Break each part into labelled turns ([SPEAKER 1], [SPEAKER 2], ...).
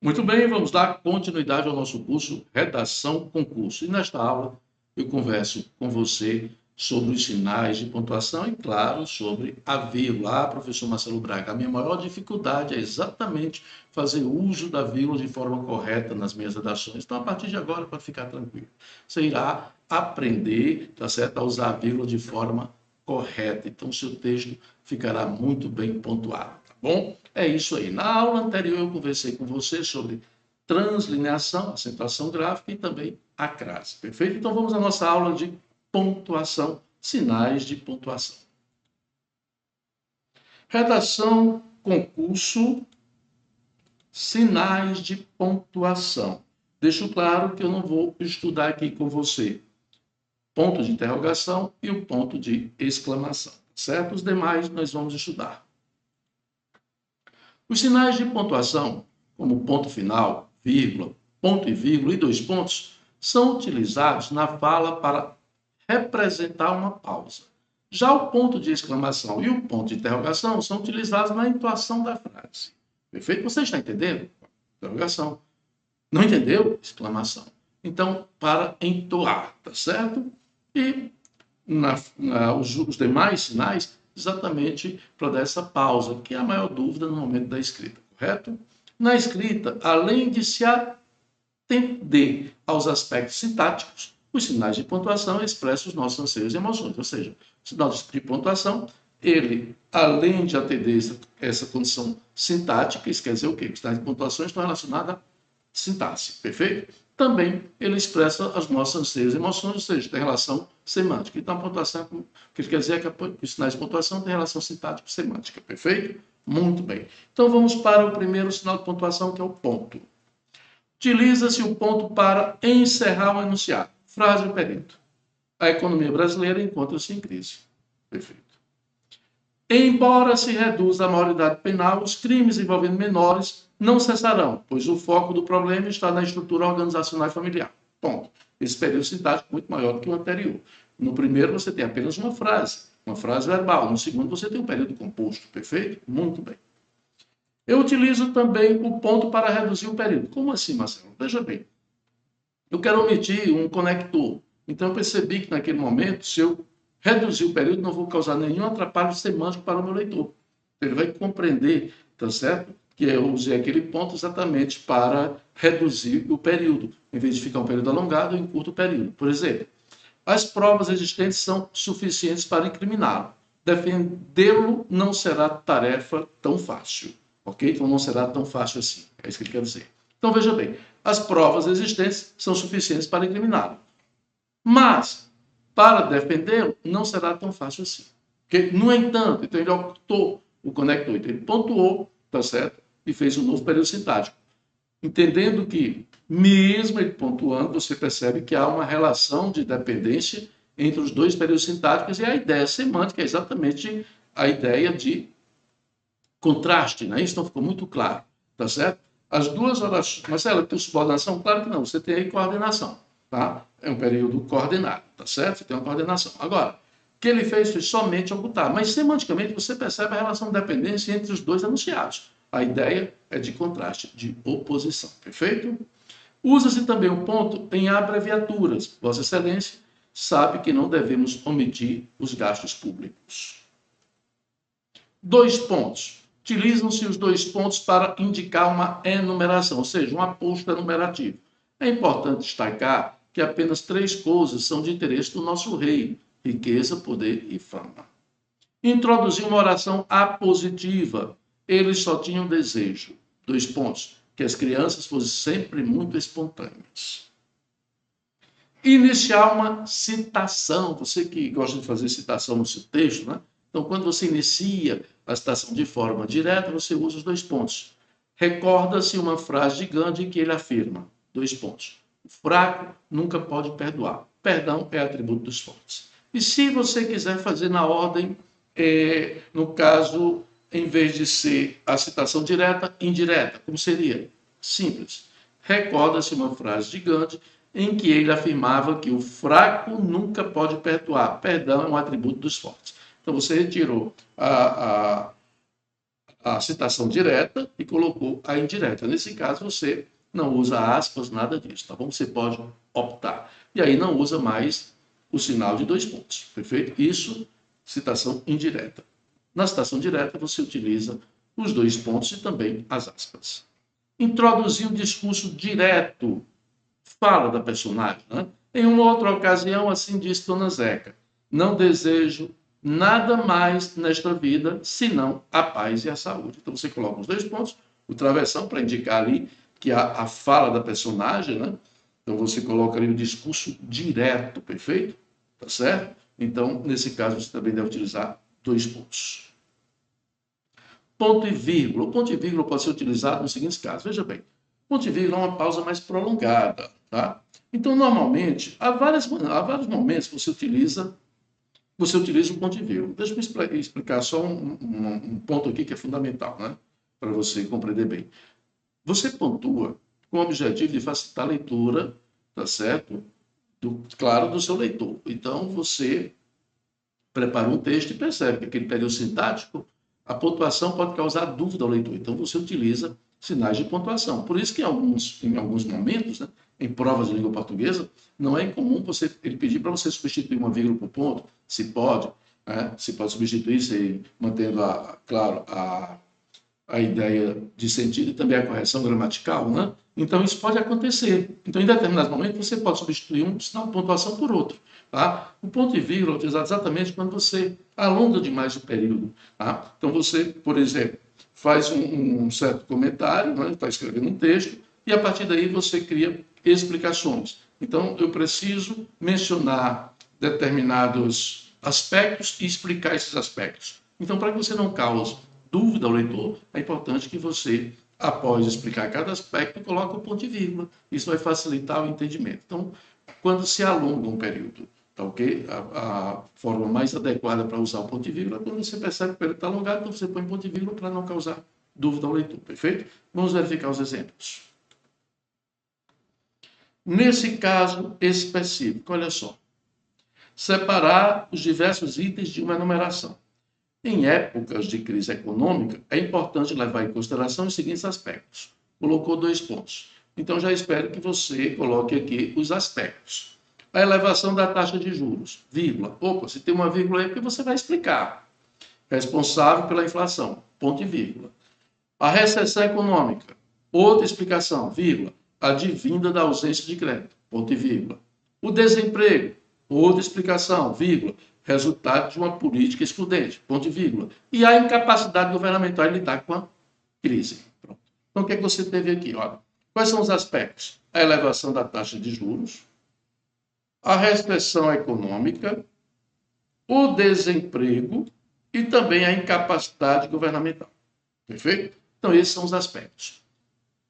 [SPEAKER 1] Muito bem, vamos dar continuidade ao nosso curso Redação Concurso. E nesta aula eu converso com você sobre os sinais de pontuação e, claro, sobre a vírgula. Professor Marcelo Braga, a minha maior dificuldade é exatamente fazer uso da vírgula de forma correta nas minhas redações. Então, a partir de agora, pode ficar tranquilo. Você irá aprender, tá certo, a usar a vírgula de forma correta. Então, o seu texto ficará muito bem pontuado. Bom, é isso aí. Na aula anterior eu conversei com você sobre translineação, acentuação gráfica e também a crase, perfeito? Então vamos à nossa aula de pontuação, sinais de pontuação. Redação, concurso, sinais de pontuação. Deixo claro que eu não vou estudar aqui com você ponto de interrogação e o ponto de exclamação, certo? Os demais nós vamos estudar. Os sinais de pontuação, como ponto final, vírgula, ponto e vírgula e dois pontos, são utilizados na fala para representar uma pausa. Já o ponto de exclamação e o ponto de interrogação são utilizados na entoação da frase. Perfeito? Você está entendendo? Interrogação. Não entendeu? Exclamação. Então, para entoar, tá certo? E os demais sinais exatamente para dar essa pausa, que é a maior dúvida no momento da escrita, correto? Na escrita, além de se atender aos aspectos sintáticos, os sinais de pontuação expressam os nossos anseios e emoções, ou seja, o sinal de pontuação, ele, além de atender essa condição sintática, isso quer dizer o quê? Os sinais de pontuação estão relacionados à sintaxe, perfeito? Também ele expressa os nossos anseios e emoções, ou seja, tem relação semântica. Então, a pontuação, o que quer dizer é que os sinais de pontuação têm relação sintático-semântica, perfeito? Muito bem. Então, vamos para o primeiro sinal de pontuação, que é o ponto. Utiliza-se o ponto para encerrar o enunciado. Frase ou período. A economia brasileira encontra-se em crise. Perfeito. Embora se reduza a maioridade penal, os crimes envolvendo menores não cessarão, pois o foco do problema está na estrutura organizacional e familiar. Ponto. Esse período sintático é muito maior do que o anterior. No primeiro, você tem apenas uma frase verbal. No segundo, você tem um período composto. Perfeito? Muito bem. Eu utilizo também o ponto para reduzir o período. Como assim, Marcelo? Veja bem. Eu quero omitir um conector. Então, eu percebi que naquele momento, se eu reduzir o período, não vou causar nenhum atrapalho semântico para o meu leitor. Ele vai compreender, tá certo? Que eu usei aquele ponto exatamente para reduzir o período. Em vez de ficar um período alongado, eu encurto o período. Por exemplo, as provas existentes são suficientes para incriminá-lo. Defendê-lo não será tarefa tão fácil. Ok? Então, não será tão fácil assim. É isso que ele quer dizer. Então, veja bem. As provas existentes são suficientes para incriminá-lo. Mas, para defendê-lo, não será tão fácil assim. Okay? No entanto, então ele optou o conector, então ele pontuou, tá certo? E fez um novo período sintático. Entendendo que, mesmo ele pontuando, você percebe que há uma relação de dependência entre os dois períodos sintáticos e a ideia semântica é exatamente a ideia de contraste, né? Isso não ficou muito claro, tá certo? As duas orações, Marcelo, tem subordinação? Claro que não, você tem aí coordenação, tá? É um período coordenado, tá certo? Você tem uma coordenação. Agora, o que ele fez foi somente ocultar, mas semanticamente você percebe a relação de dependência entre os dois enunciados. A ideia é de contraste, de oposição, perfeito? Usa-se também o ponto em abreviaturas. Vossa Excelência sabe que não devemos omitir os gastos públicos. Dois pontos. Utilizam-se os dois pontos para indicar uma enumeração, ou seja, um aposto enumerativo. É importante destacar que apenas três coisas são de interesse do nosso rei: riqueza, poder e fama. Introduziu uma oração apositiva. Eles só tinham desejo, dois pontos, que as crianças fossem sempre muito espontâneas. Iniciar uma citação. Você que gosta de fazer citação no seu texto, né? Então, quando você inicia a citação de forma direta, você usa os dois pontos. Recorda-se uma frase de Gandhi que ele afirma, dois pontos. O fraco nunca pode perdoar. Perdão é atributo dos fortes. E se você quiser fazer na ordem, no caso, em vez de ser a citação direta, indireta, como seria? Simples. Recorda-se uma frase de Gandhi em que ele afirmava que o fraco nunca pode perdoar. Perdão é um atributo dos fortes. Então, você retirou a citação direta e colocou a indireta. Nesse caso, você não usa aspas, nada disso, tá bom? Você pode optar. E aí não usa mais o sinal de 2 pontos, perfeito? Isso, citação indireta. Na citação direta, você utiliza os 2 pontos e também as aspas. Introduzir o discurso direto, fala da personagem, né? Em uma outra ocasião, assim disse Dona Zeca, não desejo nada mais nesta vida, senão a paz e a saúde. Então, você coloca os 2 pontos, o travessão, para indicar ali que a fala da personagem, né? Então, você coloca ali o discurso direto, perfeito? Tá certo? Então, nesse caso, você também deve utilizar 2 pontos. Ponto e vírgula. O ponto e vírgula pode ser utilizado nos seguintes casos. Veja bem, ponto e vírgula é uma pausa mais prolongada, tá? Então, normalmente, há vários momentos que você utiliza o ponto e vírgula. Deixa eu explicar só um ponto aqui que é fundamental, né? Para você compreender bem. Você pontua com o objetivo de facilitar a leitura, tá certo? Claro, do seu leitor. Então, você prepara um texto e percebe que aquele período sintático, a pontuação pode causar dúvida ao leitor. Então, você utiliza sinais de pontuação. Por isso que em alguns momentos, né, em provas de língua portuguesa, não é incomum ele pedir para você substituir uma vírgula por ponto, se pode, né, se pode substituir, mantendo, claro, a ideia de sentido e também a correção gramatical, né? Então, isso pode acontecer. Então, em determinados momentos, você pode substituir um sinal de pontuação por outro. Tá? O ponto e vírgula é utilizado exatamente quando você alonga demais o período. Tá? Então, você, por exemplo, faz um certo comentário, né? Está escrevendo um texto, e a partir daí você cria explicações. Então, eu preciso mencionar determinados aspectos e explicar esses aspectos. Então, para que você não cause dúvida ao leitor, é importante que você, após explicar cada aspecto, coloque o ponto e vírgula. Isso vai facilitar o entendimento. Então, quando se alonga um período, tá ok? A forma mais adequada para usar o ponto e vírgula é quando você percebe que o período está alongado, então você põe ponto e vírgula para não causar dúvida ao leitor, perfeito? Vamos verificar os exemplos. Nesse caso específico, olha só. Separar os diversos itens de uma enumeração. Em épocas de crise econômica, é importante levar em consideração os seguintes aspectos. Colocou 2 pontos. Então, já espero que você coloque aqui os aspectos. A elevação da taxa de juros, vírgula. Opa, se tem uma vírgula aí, porque você vai explicar. Responsável pela inflação, ponto e vírgula. A recessão econômica, outra explicação, vírgula. Advinda da ausência de crédito, ponto e vírgula. O desemprego, outra explicação, vírgula. Resultado de uma política excludente, ponto e vírgula. E a incapacidade governamental de lidar com a crise. Pronto. Então, o que é que você teve aqui? Olha, quais são os aspectos? A elevação da taxa de juros, a restrição econômica, o desemprego e também a incapacidade governamental. Perfeito? Então, esses são os aspectos.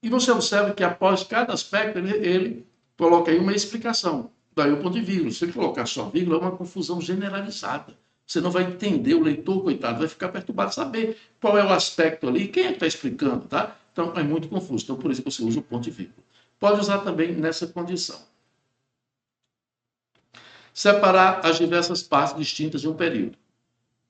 [SPEAKER 1] E você observa que após cada aspecto, ele coloca aí uma explicação. Daí o ponto de vírgula. Se ele colocar só vírgula, é uma confusão generalizada. Você não vai entender, o leitor, coitado, vai ficar perturbado, saber qual é o aspecto ali, quem é que está explicando, tá? Então, é muito confuso. Então, por isso que você usa o ponto e vírgula. Pode usar também nessa condição. Separar as diversas partes distintas de um período.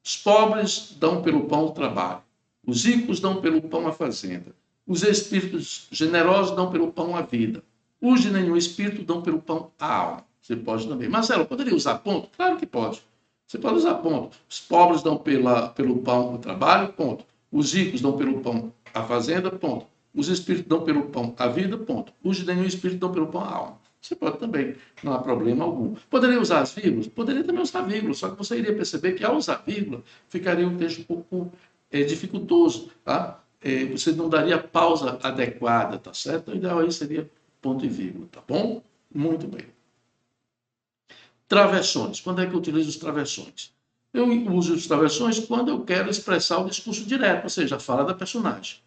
[SPEAKER 1] Os pobres dão pelo pão o trabalho. Os ricos dão pelo pão a fazenda. Os espíritos generosos dão pelo pão a vida. Os de nenhum espírito dão pelo pão a alma. Você pode também. Marcelo, poderia usar ponto? Claro que pode. Você pode usar ponto. Os pobres dão pelo pão o trabalho, ponto. Os ricos dão pelo pão a fazenda, ponto. Os espíritos dão pelo pão a vida, ponto. Os de nenhum espírito dão pelo pão a alma. Você pode também, não há problema algum. Poderia usar as vírgulas? Poderia também usar vírgula, só que você iria perceber que ao usar vírgula, ficaria um texto um pouco dificultoso, tá? Você não daria pausa adequada, tá certo? O ideal aí seria ponto e vírgula, tá bom? Muito bem. Travessões. Quando é que eu utilizo os travessões? Eu uso os travessões quando eu quero expressar o discurso direto, ou seja, a fala da personagem.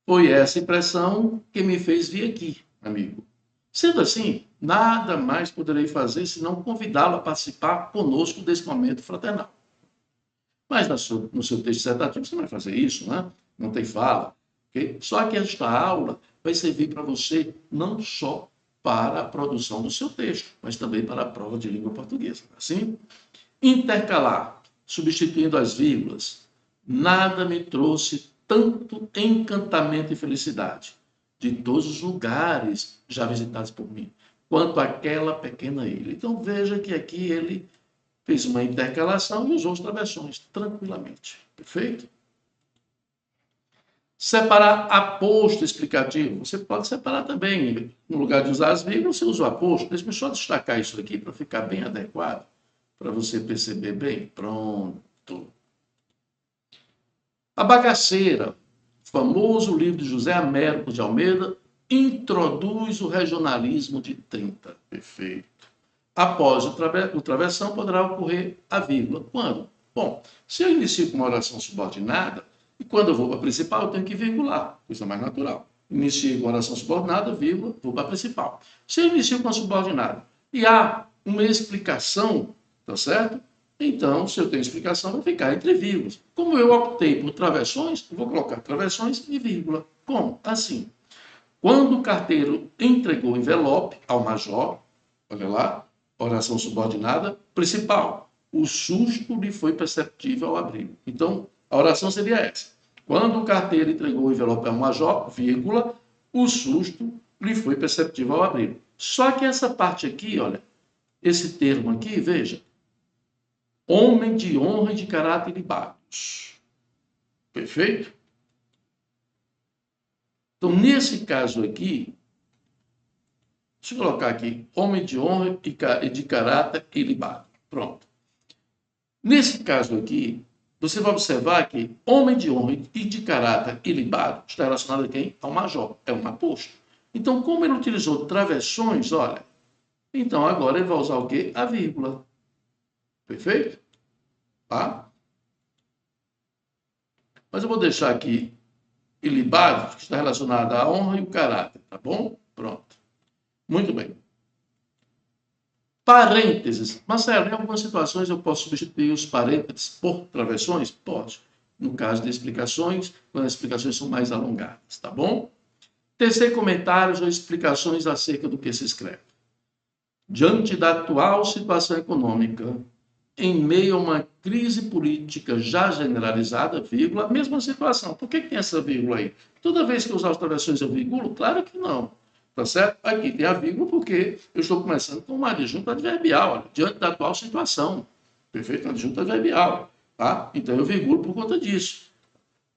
[SPEAKER 1] Foi essa impressão que me fez vir aqui, amigo. Sendo assim, nada mais poderei fazer senão convidá-lo a participar conosco desse momento fraternal. Mas no seu texto dissertativo você não vai fazer isso, né? Não tem fala. Okay? Só que esta aula vai servir para você não só para a produção do seu texto, mas também para a prova de língua portuguesa. Assim, intercalar. substituindo as vírgulas. Nada me trouxe tanto encantamento e felicidade de todos os lugares já visitados por mim, quanto aquela pequena ilha. Então veja que aqui ele fez uma intercalação e usou as travessões tranquilamente. Perfeito? Separar aposto explicativo. Você pode separar também. No lugar de usar as vírgulas, você usa o aposto. Deixa eu só destacar isso aqui para ficar bem adequado, para você perceber bem. Pronto. A Bagaceira, famoso livro de José Américo de Almeida, introduz o regionalismo de 30. Perfeito. Após o travessão, poderá ocorrer a vírgula. Quando? Bom, se eu inicio com uma oração subordinada, e quando eu vou para a principal, eu tenho que virgular, coisa mais natural. Inicio com oração subordinada, vírgula, vou para a principal. Se eu inicio com a subordinada e há uma explicação, tá certo? Então, se eu tenho explicação, vai ficar entre vírgulas. Como eu optei por travessões, eu vou colocar travessões e vírgula. Como? Assim. Quando o carteiro entregou o envelope ao major, olha lá, oração subordinada, principal. O susto lhe foi perceptível ao abrir. Então, a oração seria essa. Quando o carteiro entregou o envelope ao major, vírgula, o susto lhe foi perceptível ao abrir. Só que essa parte aqui, olha, esse termo aqui, veja, homem de honra e de caráter ilibado. Perfeito? Então, nesse caso aqui, deixa eu colocar aqui, homem de honra e de caráter ilibado. Pronto. Nesse caso aqui, você vai observar que homem de honra e de caráter ilibado está relacionado a quem? Ao major, é um aposto. Então, como ele utilizou travessões, olha, então agora ele vai usar o quê? A vírgula. Perfeito? Tá? Mas eu vou deixar aqui ilibado, que está relacionado à honra e o caráter, tá bom? Pronto. Muito bem. Parênteses. Marcelo, em algumas situações eu posso substituir os parênteses por travessões? Pode. No caso de explicações, quando as explicações são mais alongadas, tá bom? Tecer comentários ou explicações acerca do que se escreve. Diante da atual situação econômica, em meio a uma crise política já generalizada, vírgula, mesma situação. Por que tem essa vírgula aí? Toda vez que eu usar as travessões eu vírgulo? Claro que não. Tá certo? Aqui tem a vírgula porque eu estou começando com uma adjunto adverbial, olha, diante da atual situação. Perfeito? Adjunto adverbial. Tá? Então eu virgulo por conta disso.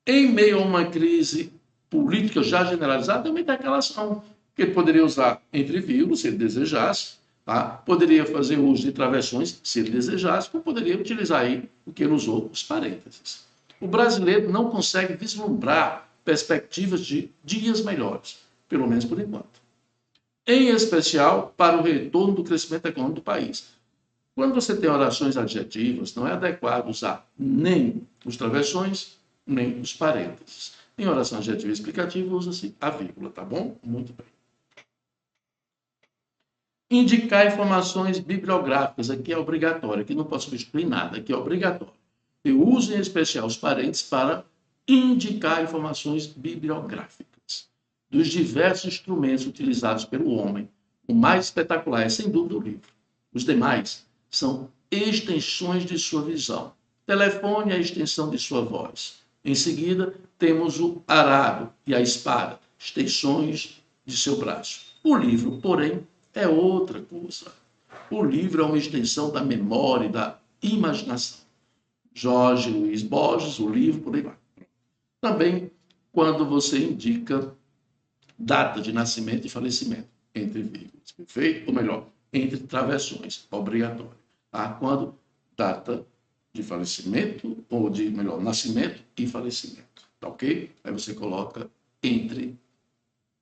[SPEAKER 1] Em meio a uma crise política já generalizada, é uma intercalação, que ele poderia usar entre vírgulas, se ele desejasse, tá? Poderia fazer uso de travessões, se ele desejasse, ou poderia utilizar aí o que ele usou, os parênteses. O brasileiro não consegue vislumbrar perspectivas de dias melhores, pelo menos por enquanto. Em especial para o retorno do crescimento econômico do país. Quando você tem orações adjetivas, não é adequado usar nem os travessões, nem os parênteses. Em oração adjetiva explicativa, usa-se a vírgula, tá bom? Muito bem. Indicar informações bibliográficas, aqui é obrigatório, aqui não posso substituir nada, aqui é obrigatório. Eu uso em especial os parênteses para indicar informações bibliográficas dos diversos instrumentos utilizados pelo homem. O mais espetacular é, sem dúvida, o livro. Os demais são extensões de sua visão. Telefone é a extensão de sua voz. Em seguida, temos o arado e a espada, extensões de seu braço. O livro, porém, é outra coisa. O livro é uma extensão da memória e da imaginação. Jorge Luiz Borges, o livro, por aí vai. Também, quando você indica data de nascimento e falecimento, entre vírgulas, perfeito? Ou melhor, entre travessões, obrigatório. Tá? Quando data de falecimento, ou de, melhor, nascimento e falecimento, tá ok? Aí você coloca entre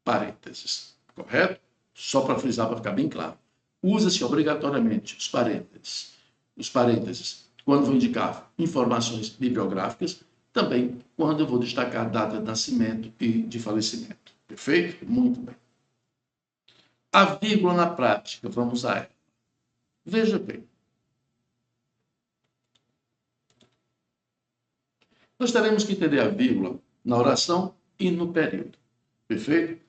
[SPEAKER 1] parênteses, correto? Só para frisar, para ficar bem claro. Usa-se obrigatoriamente os parênteses. Os parênteses, quando vou indicar informações bibliográficas, também quando eu vou destacar a data de nascimento e de falecimento. Perfeito? Muito bem. A vírgula na prática, vamos a ela. Veja bem. Nós teremos que entender a vírgula na oração e no período. Perfeito?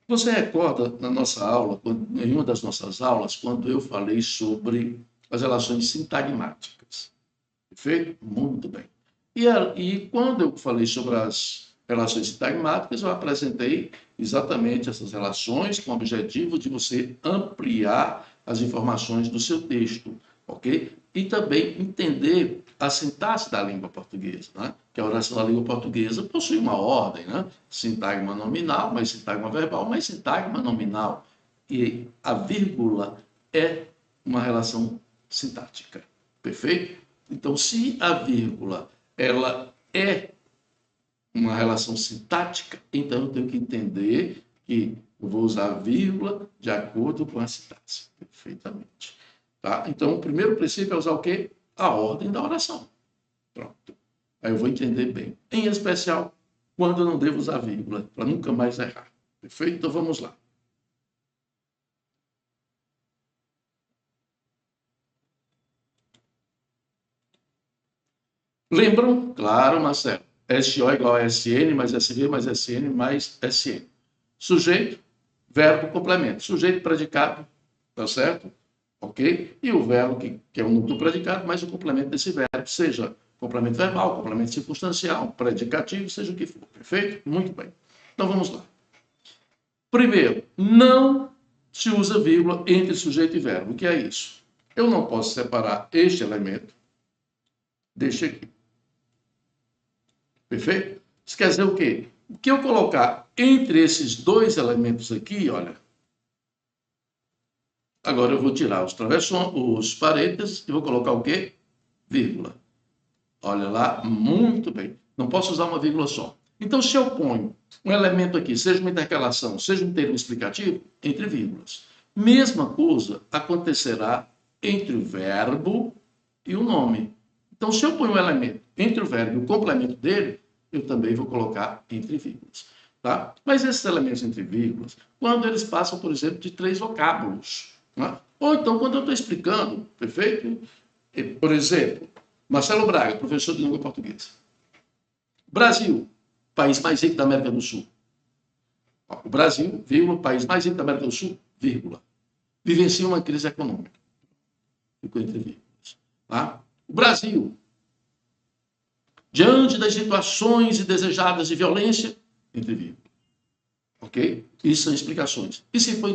[SPEAKER 1] Você recorda na nossa aula, em uma das nossas aulas, quando eu falei sobre as relações sintagmáticas. Perfeito? Muito bem. E quando eu falei sobre as relações sintagmáticas, eu apresentei exatamente essas relações com o objetivo de você ampliar as informações do seu texto, ok? E também entender a sintaxe da língua portuguesa, né? Que a oração da língua portuguesa possui uma ordem, né? Sintagma nominal, mais sintagma verbal, mais sintagma nominal. E a vírgula é uma relação sintática, perfeito? Então, se a vírgula ela é uma relação sintática, então eu tenho que entender que eu vou usar a vírgula de acordo com a sintaxe, perfeitamente. Tá? Então, o primeiro princípio é usar o quê? A ordem da oração. Pronto. Aí eu vou entender bem. Em especial, quando eu não devo usar vírgula, para nunca mais errar. Perfeito? Então, vamos lá. Lembram? Claro, Marcelo. SO igual a SN, mais SV, mais SN, mais SN. Sujeito, verbo, complemento. Sujeito, predicado, tá certo? Ok? E o verbo, que é o núcleo do predicado, mais o complemento desse verbo, seja complemento verbal, complemento circunstancial, predicativo, seja o que for. Perfeito? Muito bem. Então, vamos lá. Primeiro, não se usa vírgula entre sujeito e verbo. O que é isso? Eu não posso separar este elemento deste aqui. Perfeito? Isso quer dizer o quê? O que eu colocar entre esses dois elementos aqui, olha, agora eu vou tirar os travessões, os parênteses, e vou colocar o quê? Vírgula. Olha lá, muito bem. Não posso usar uma vírgula só. Então, se eu ponho um elemento aqui, seja uma intercalação, seja um termo explicativo, entre vírgulas. Mesma coisa acontecerá entre o verbo e o nome. Então, se eu ponho um elemento entre o verbo e o complemento dele, eu também vou colocar entre vírgulas. Tá? Mas esses elementos entre vírgulas, quando eles passam, por exemplo, de 3 vocábulos. Né? Ou então, quando eu estou explicando, perfeito? Por exemplo, Marcelo Braga, professor de língua portuguesa. Brasil, país mais rico da América do Sul. O Brasil, vírgula, país mais rico da América do Sul, vírgula. Vivencia uma crise econômica. Ficou entre vírgulas. Tá? O Brasil, diante das situações indesejadas de violência, entre vírgulas. Ok? Isso são explicações. E se for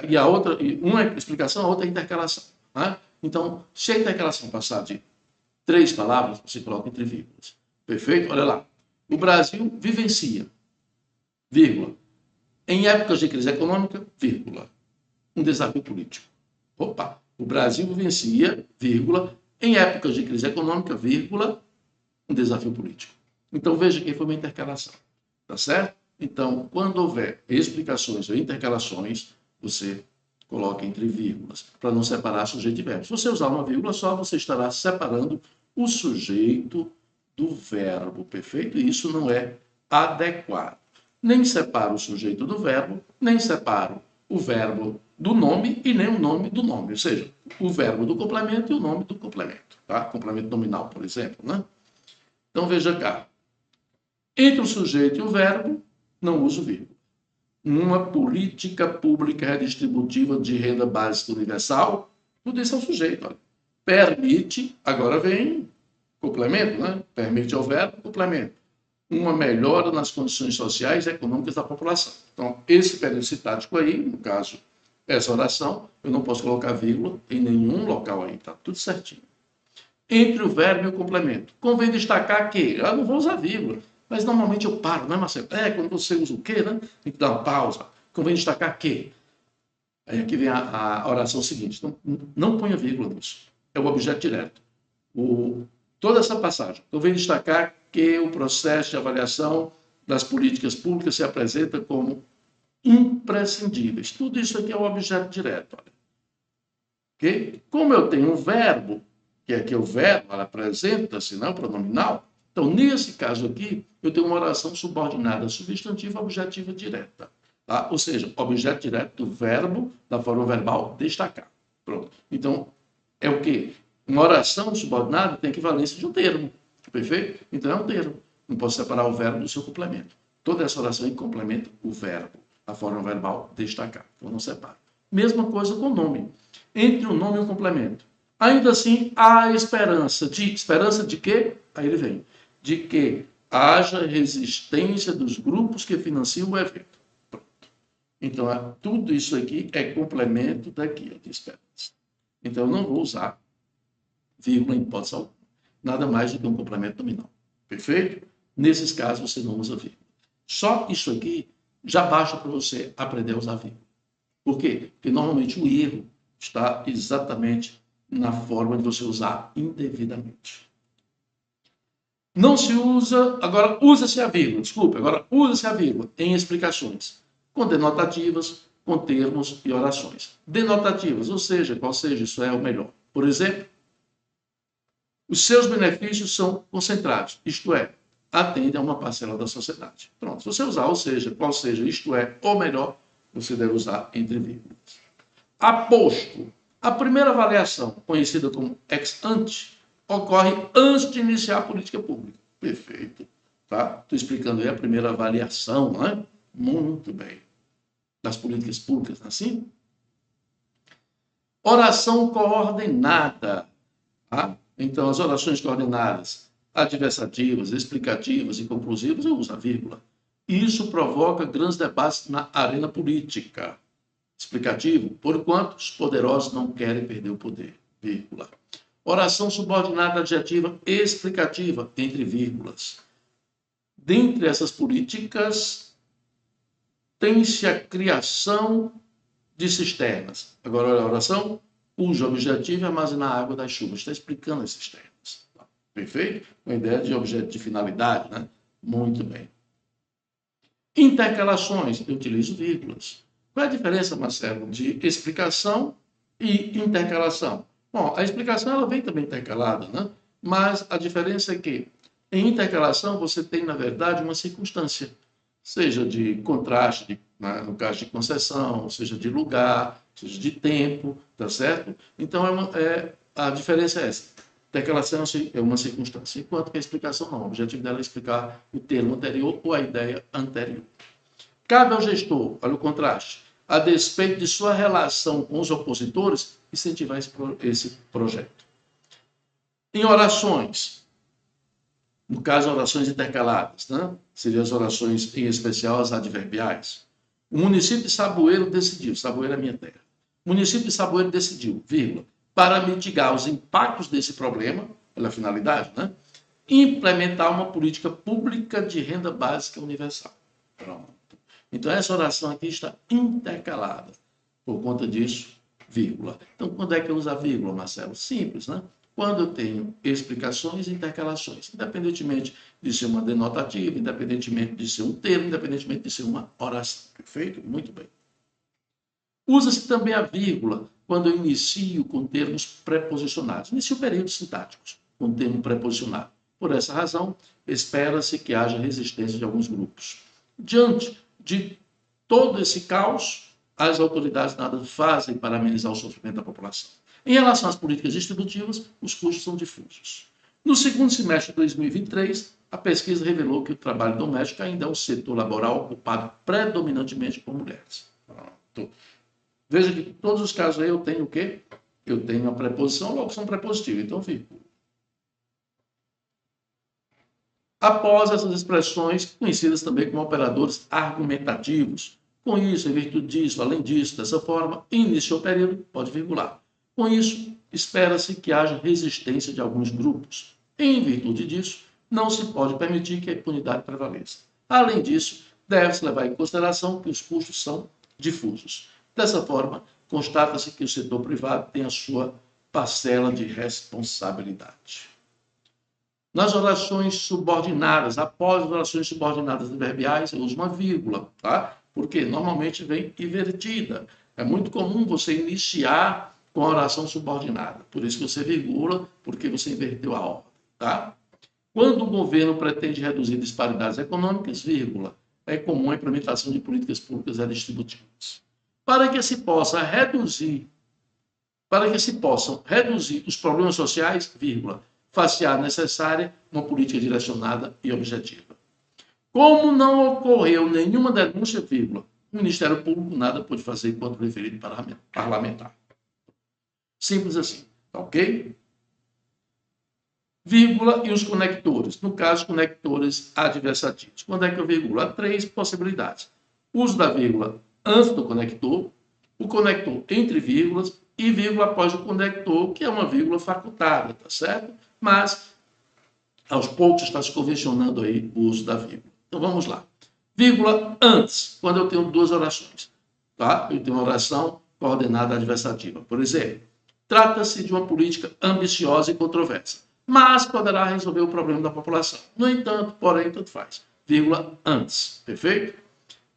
[SPEAKER 1] e a outra, uma é explicação, a outra é intercalação. Tá? Então, se a intercalação passar de 3 palavras, você coloca entre vírgulas. Perfeito? Olha lá. O Brasil vivencia, vírgula, em épocas de crise econômica, vírgula, um desafio político. Opa! O Brasil vivencia, vírgula, em épocas de crise econômica, vírgula, um desafio político. Então, veja que foi uma intercalação. Tá certo? Então, quando houver explicações ou intercalações, você coloca entre vírgulas, para não separar sujeito e verbo. Se você usar uma vírgula só, você estará separando o sujeito do verbo, perfeito? E isso não é adequado. Nem separo o sujeito do verbo, nem separo o verbo do nome e nem o nome do nome, ou seja, o verbo do complemento e o nome do complemento, tá? Complemento nominal, por exemplo, né? Então, veja cá. Entre o sujeito e o verbo, não uso vírgula. Uma política pública redistributiva de renda básica universal, tudo isso é um sujeito, olha. Permite, agora vem complemento, né? Permite ao verbo, complemento. Uma melhora nas condições sociais e econômicas da população. Então, esse período sintático aí, no caso, essa oração, eu não posso colocar vírgula em nenhum local aí, tá tudo certinho. Entre o verbo e o complemento. Convém destacar que, eu não vou usar vírgula, mas normalmente eu paro, né, Marcelo? Quando você usa o que, né? Tem que dar uma pausa. Convém destacar que. Aí aqui vem a oração seguinte. Não ponha vírgula nisso. É o objeto direto. Toda essa passagem. Convém destacar que o processo de avaliação das políticas públicas se apresenta como imprescindíveis. Tudo isso aqui é o objeto direto. Olha. Okay? Como eu tenho um verbo, que aqui é o verbo, ela apresenta-se, não pronominal, então, nesse caso aqui, eu tenho uma oração subordinada substantiva objetiva direta. Tá? Ou seja, objeto direto do verbo, da forma verbal, destacar. Pronto. Então, é o quê? Uma oração subordinada tem equivalência de um termo. Perfeito? Então, é um termo. Não posso separar o verbo do seu complemento. Toda essa oração aí complementa o verbo, a forma verbal, destacar. Então, não separo. Mesma coisa com o nome. Entre o nome e o complemento. Ainda assim, há esperança. Esperança de quê? Aí ele vem. De que haja resistência dos grupos que financiam o evento. Pronto. Então, tudo isso aqui é complemento daqui, de esperança. Então, eu não vou usar vírgula em hipótese alguma. Nada mais do que um complemento nominal. Perfeito? Nesses casos, você não usa vírgula. Só isso aqui já basta para você aprender a usar vírgula. Por quê? Porque normalmente o erro está exatamente na forma de você usar indevidamente. Não se usa, agora usa-se a vírgula, desculpe, agora usa-se a vírgula em explicações, com denotativas, com termos e orações. Denotativas, ou seja, qual seja, isso é o melhor. Por exemplo, os seus benefícios são concentrados, isto é, atende a uma parcela da sociedade. Pronto, se você usar, ou seja, qual seja, isto é, ou melhor, você deve usar entre vírgulas. Aposto. A primeira avaliação, conhecida como ex ante, ocorre antes de iniciar a política pública. Perfeito. Tá? Estou explicando aí a primeira avaliação, né? Muito bem. Das políticas públicas, não é assim? Oração coordenada. Tá? Então, as orações coordenadas, adversativas, explicativas e conclusivas, eu uso a vírgula. Isso provoca grandes debates na arena política. Explicativo, porquanto os poderosos não querem perder o poder, vírgula. Oração subordinada adjetiva explicativa, entre vírgulas. Dentre essas políticas, tem-se a criação de cisternas. Agora, olha a oração, cujo objetivo é armazenar a água das chuvas. Está explicando as cisternas. Perfeito? Com a ideia de objeto de finalidade, né? Muito bem. Intercalações, eu utilizo vírgulas. Qual é a diferença, Marcelo, de explicação e intercalação? Bom, a explicação ela vem também intercalada, né? Mas a diferença é que em intercalação você tem, na verdade, uma circunstância, seja de contraste, né, no caso de concessão, seja de lugar, seja de tempo, tá certo? Então, a diferença é essa. Intercalação é uma circunstância, enquanto que a explicação não. O objetivo dela é explicar o termo anterior ou a ideia anterior. Cabe ao gestor, olha o contraste, a despeito de sua relação com os opositores, incentivar esse projeto. Em orações, no caso, orações intercaladas, né? Seriam as orações, em especial, as adverbiais. O município de Saboeiro decidiu, Saboeiro é minha terra, o município de Saboeiro decidiu, vírgula, para mitigar os impactos desse problema, pela finalidade, né? Implementar uma política pública de renda básica universal. Pronto. Então, essa oração aqui está intercalada. Por conta disso, vírgula. Então, quando é que eu uso a vírgula, Marcelo? Simples, né? Quando eu tenho explicações e intercalações, independentemente de ser uma denotativa, independentemente de ser um termo, independentemente de ser uma oração. Perfeito? Muito bem. Usa-se também a vírgula quando eu inicio com termos preposicionados. Inicio períodos sintáticos com termo preposicionado. Por essa razão, espera-se que haja resistência de alguns grupos. Diante de todo esse caos, as autoridades nada fazem para amenizar o sofrimento da população. Em relação às políticas distributivas, os custos são difusos. No segundo semestre de 2023, a pesquisa revelou que o trabalho doméstico ainda é um setor laboral ocupado predominantemente por mulheres. Pronto. Veja que em todos os casos aí eu tenho o quê? Eu tenho a preposição, logo são prepositivos, então fico. Após essas expressões, conhecidas também como operadores argumentativos. Com isso, em virtude disso, além disso, dessa forma, iniciou o período, pode virgular. Com isso, espera-se que haja resistência de alguns grupos. Em virtude disso, não se pode permitir que a impunidade prevaleça. Além disso, deve-se levar em consideração que os custos são difusos. Dessa forma, constata-se que o setor privado tem a sua parcela de responsabilidade. Nas orações subordinadas, após as orações subordinadas adverbiais, eu uso uma vírgula, tá? Porque normalmente vem invertida. É muito comum você iniciar com a oração subordinada. Por isso que você virgula, porque você inverteu a ordem, tá? Quando o governo pretende reduzir disparidades econômicas, vírgula, é comum a implementação de políticas públicas redistributivas. Para que se possam reduzir os problemas sociais, vírgula, far-se-á necessária uma política direcionada e objetiva. Como não ocorreu nenhuma denúncia, vírgula, o Ministério Público nada pode fazer enquanto referido parlamentar. Simples assim. Tá ok? Vírgula e os conectores. No caso, conectores adversativos. Quando é que eu vírgula? Há três possibilidades. Uso da vírgula antes do conector, o conector entre vírgulas e vírgula após o conector, que é uma vírgula facultada, tá certo? Mas, aos poucos, está se convencionando aí o uso da vírgula. Então, vamos lá. Vírgula antes, quando eu tenho duas orações. Tá? Eu tenho uma oração coordenada adversativa. Por exemplo, trata-se de uma política ambiciosa e controversa, mas poderá resolver o problema da população. No entanto, porém, tanto faz. Vírgula antes, perfeito?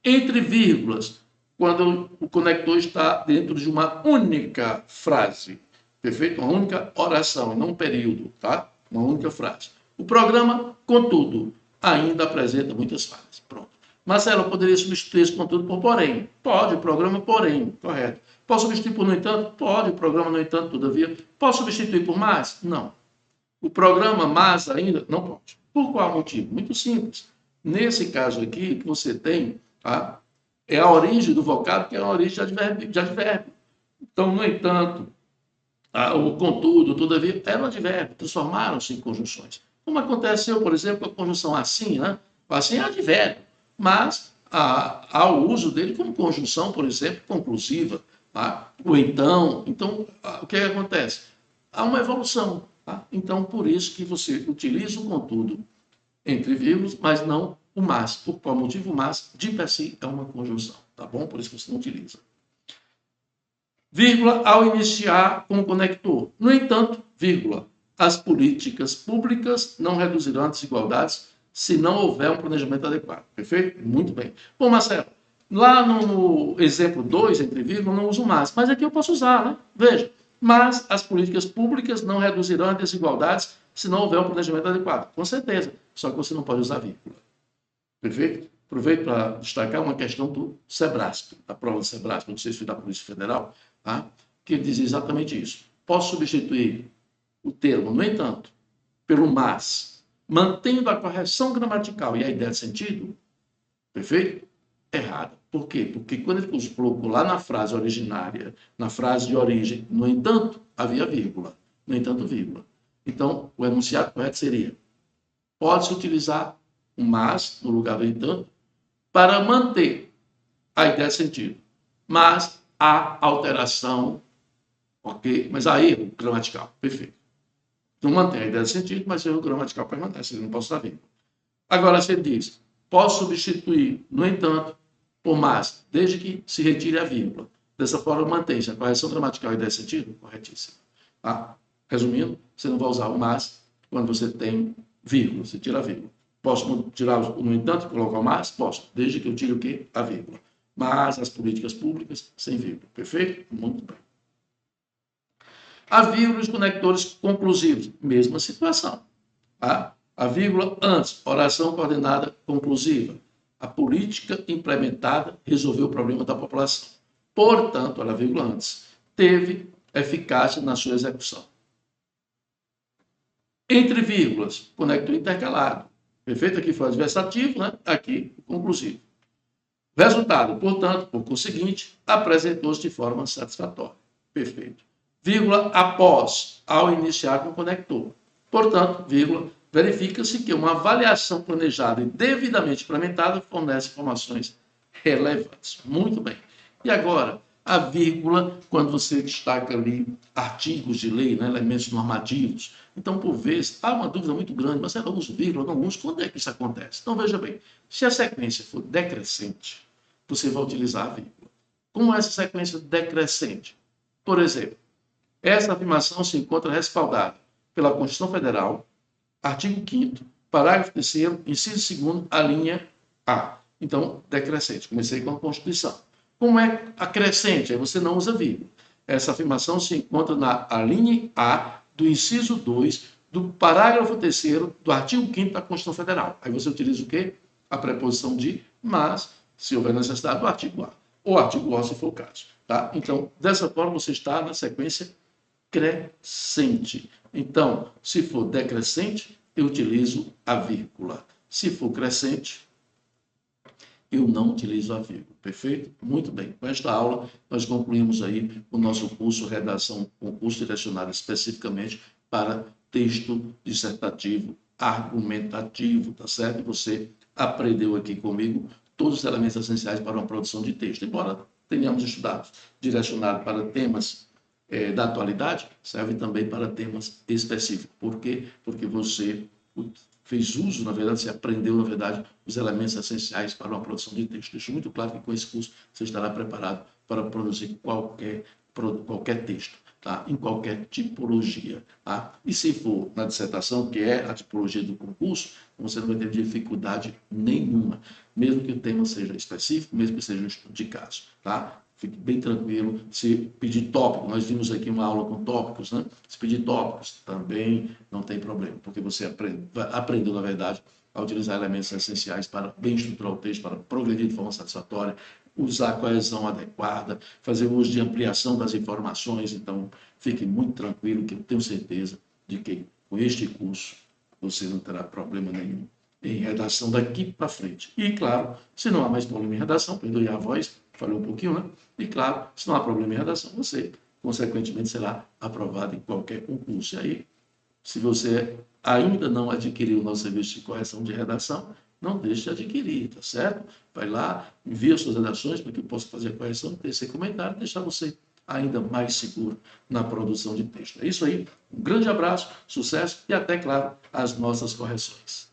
[SPEAKER 1] Entre vírgulas, quando o conector está dentro de uma única frase, perfeito? Uma única oração, não um período, tá? Uma única frase. O programa, contudo, ainda apresenta muitas falhas. Pronto. Marcelo, eu poderia substituir esse contudo por porém. Pode, o programa porém, correto. Posso substituir por no entanto? Pode, o programa no entanto, todavia. Posso substituir por mas? Não. O programa mas ainda? Não pode. Por qual motivo? Muito simples. Nesse caso aqui, que você tem, tá? É a origem do vocábulo, que é a origem de advérbio. Então, no entanto, o contudo, todavia, era um advérbio, transformaram-se em conjunções. Como aconteceu, por exemplo, com a conjunção assim, né? Assim é advérbio, mas há o uso dele como conjunção, por exemplo, conclusiva, tá? O então. Então, o que acontece? Há uma evolução. Tá? Então, por isso que você utiliza o contudo entre vírgulas, mas não o mas. Por qual motivo? O mas, de per si, é uma conjunção. Tá bom? Por isso que você não utiliza. Vírgula ao iniciar com o conector. No entanto, vírgula, as políticas públicas não reduzirão as desigualdades se não houver um planejamento adequado. Perfeito? Muito bem. Bom, Marcelo, lá no exemplo 2, entre vírgula, não uso mais, mas aqui eu posso usar, né? Veja, mas as políticas públicas não reduzirão as desigualdades se não houver um planejamento adequado. Com certeza, só que você não pode usar vírgula. Perfeito? Aproveito para destacar uma questão do SEBRASP, da prova do SEBRASP, não sei se foi da Polícia Federal, tá? Que diz exatamente isso. Posso substituir o termo, no entanto, pelo mas, mantendo a correção gramatical e a ideia de sentido? Perfeito? Errado. Por quê? Porque quando ele colocou lá na frase originária, na frase de origem, no entanto, havia vírgula. No entanto, vírgula. Então, o enunciado correto seria: pode-se utilizar o mas, no lugar do entanto, para manter a ideia de sentido. Mas há alteração, ok? Mas há erro gramatical. Perfeito. Então, mantém a ideia de sentido, mas o erro gramatical permanece. Ele não pode usar vírgula. Agora, se ele diz: posso substituir, no entanto, por mas, desde que se retire a vírgula. Dessa forma, mantém-se a correção gramatical e ideia de sentido corretíssima. Tá? Resumindo, você não vai usar o mas quando você tem vírgula, você tira a vírgula. Posso tirar o no entanto e colocar o mas? Posso, desde que eu tire o quê? A vírgula. Mas as políticas públicas sem vírgula. Perfeito? Muito bem. A vírgula e os conectores conclusivos, mesma situação. Tá? A vírgula antes, oração coordenada conclusiva. A política implementada resolveu o problema da população. Portanto, a vírgula antes teve eficácia na sua execução. Entre vírgulas, conector intercalado. Perfeito? Aqui foi o adversativo, né? Aqui o conclusivo. Resultado, portanto, por conseguinte, apresentou-se de forma satisfatória. Perfeito. Vírgula após, ao iniciar com o conector. Portanto, vírgula, verifica-se que uma avaliação planejada e devidamente implementada fornece informações relevantes. Muito bem. E agora, a vírgula, quando você destaca ali artigos de lei, né, elementos normativos. Então, por vezes, há uma dúvida muito grande, mas eu uso vírgula, não uso, quando é que isso acontece? Então, veja bem, se a sequência for decrescente, você vai utilizar a vírgula. Como é essa sequência decrescente? Por exemplo, essa afirmação se encontra respaldada pela Constituição Federal, artigo 5º, parágrafo 3º, inciso 2º, a linha A. Então, decrescente. Comecei com a Constituição. Como é a crescente? Aí você não usa vírgula. Essa afirmação se encontra na linha A do inciso 2 do parágrafo 3º do artigo 5º da Constituição Federal. Aí você utiliza o quê? A preposição de, mas, se houver necessidade, do artigo A. Ou artigo O, se for o caso. Tá? Então, dessa forma, você está na sequência crescente. Então, se for decrescente, eu utilizo a vírgula. Se for crescente, eu não utilizo a vírgula. Perfeito? Muito bem. Com esta aula, nós concluímos aí o nosso curso Redação, um curso direcionado especificamente para texto dissertativo, argumentativo, tá certo? Você aprendeu aqui comigo todos os elementos essenciais para uma produção de texto. Embora tenhamos estudado direcionado para temas da atualidade, serve também para temas específicos. Por quê? Porque você fez uso, na verdade, você aprendeu, na verdade, os elementos essenciais para uma produção de texto. Deixo muito claro que com esse curso você estará preparado para produzir qualquer texto, tá? Em qualquer tipologia. Tá? E se for na dissertação, que é a tipologia do concurso, você não vai ter dificuldade nenhuma, mesmo que o tema seja específico, mesmo que seja um estudo de caso. Tá? Fique bem tranquilo. Se pedir tópico, nós vimos aqui uma aula com tópicos, né? Se pedir tópicos, também não tem problema, porque você aprendeu, na verdade, a utilizar elementos essenciais para bem estruturar o texto, para progredir de forma satisfatória, usar a coesão adequada, fazer uso de ampliação das informações. Então, fique muito tranquilo, que eu tenho certeza de que com este curso você não terá problema nenhum em redação daqui para frente. E, claro, se não há mais problema em redação, perdoe a voz, falei um pouquinho, né? E, claro, se não há problema em redação, você, consequentemente, será aprovado em qualquer concurso. E aí, se você ainda não adquiriu o nosso serviço de correção de redação, não deixe de adquirir, tá certo? Vai lá, envia suas redações para que eu possa fazer a correção, ter esse comentário, deixar você ainda mais seguro na produção de texto. É isso aí, um grande abraço, sucesso e até, claro, as nossas correções.